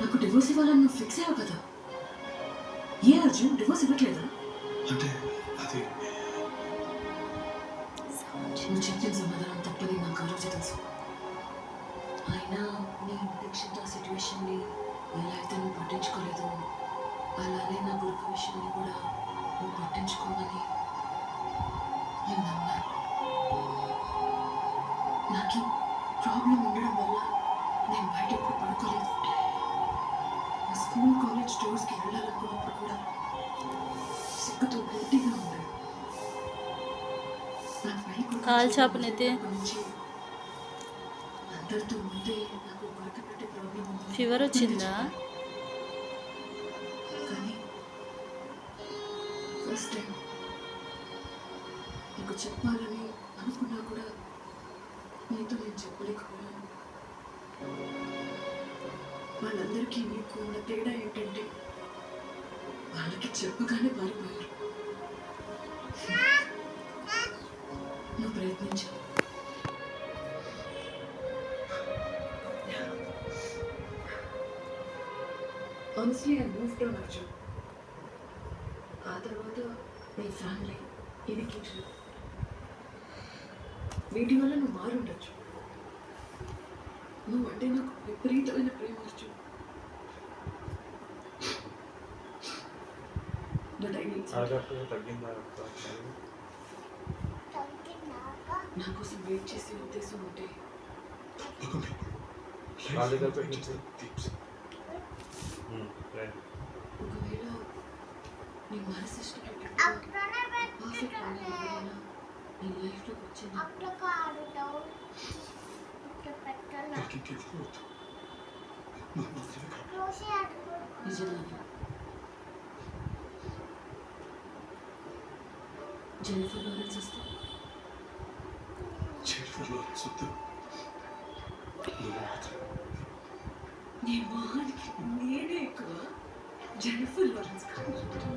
నాకు డివోర్స్ ఇవ్వాలని నువ్వు ఫిక్స్ అయ్యావు కదా. ఏ అర్జున్ డివోర్స్ ఇవ్వట్లేదా? అంటే అది నువ్వు చెప్పిన సమాధానం తప్పని నాకు ఆ రోజు తెలుసు. అయినా నీ ఇంటెన్షన్తో ఆ సిచ్యువేషన్ని ఎలా అయితే నువ్వు పట్టించుకోలేదు, అలానే నా గురుక విషయాన్ని కూడా నువ్వు పట్టించుకోమని నేను నమ్మాను. నాకు ప్రాబ్లం ఉండడం వల్ల నేను బయట ఎప్పుడు పడుకోలేదు. నా స్కూల్ కాలేజ్ టూర్స్కి వెళ్ళాలనుకున్నప్పుడు కూడా సిగ్గుతో గట్టిగా ఉండేది. నా పెళ్లి కాల్ చాపనైతే నుంచి అందరితో ముందే నాకు గురుక పెట్టే ప్రాబ్లం ఉంది. ఫీవర్ వచ్చిందా? కానీ ఫస్ట్ టైం నీకు చెప్పాలని అనుకున్నా కూడా నీతో నేను చెప్పలేకపోయాను. వాళ్ళందరికీ నీకు ఉన్న తేడా ఏంటంటే వాళ్ళకి చెప్పగానే పారిపోయారు. నువ్వు ప్రయత్నించు. Honestly, I moved on, Arjun. ఆ తర్వాత నీ ఫ్యామిలీ, ఎడ్యుకేషన్, వీటి వల్ల నువ్వు మారుండొచ్చు. నువ్వు అంటే నాకు విపరీతమైన ప్రేమ, అర్జున్. బట్ ఐ నీడ్ నా కోసం వెయిట్ చేసే ఉద్దేశం ఉంటే తప్పకుండా ఒకవేళ నీ మనసు పర్ఫెక్ట్ నీ లైఫ్లోకి వచ్చింది నాకు ఇంకెప్పుడు వద్దు. నాకు మాత్రమే కావాలి. నిజంగా జెనిఫర్ లారెన్స్ వస్తే జెనిఫర్ లారెన్స్ వద్దు. నువ్వు మాత్రం. నీ మొహానికి నేనే ఎక్కువ. జెనిఫర్ లారెన్స్ కాదు.